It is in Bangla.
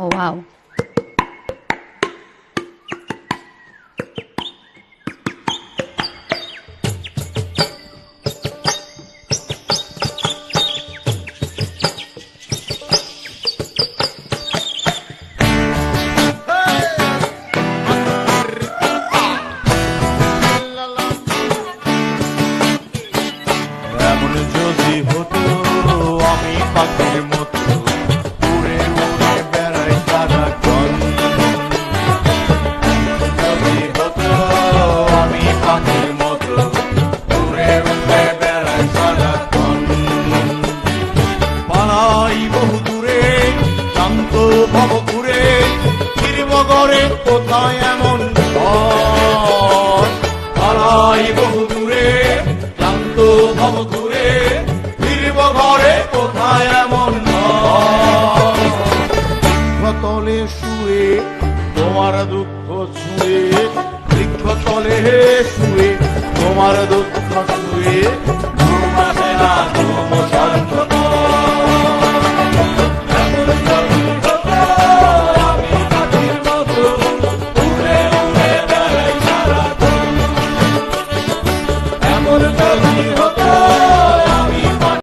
Oh, wow. এমন যদি হতো আমি পাখির মতো উড়ে উড়ে বেড়াই সারাক্ষণ, যদি হতো আমি পাখির মতো উড়ে উড়ে বেড়াই সারাক্ষণ, পালাই বহু দূরে শান্ত ভব ঘুরে ফিরব গড়ে কোথায় এমন ঘর, পালাই বহু দূরে শান্ত ভব ঘুরে ফিরব ঘরে কোথায় এমন ঘর, বৃক্ষতলে শুয়ে তোমার দুঃখ ছুঁয়ে, বৃক্ষতলে শুয়ে তোমার দুঃখ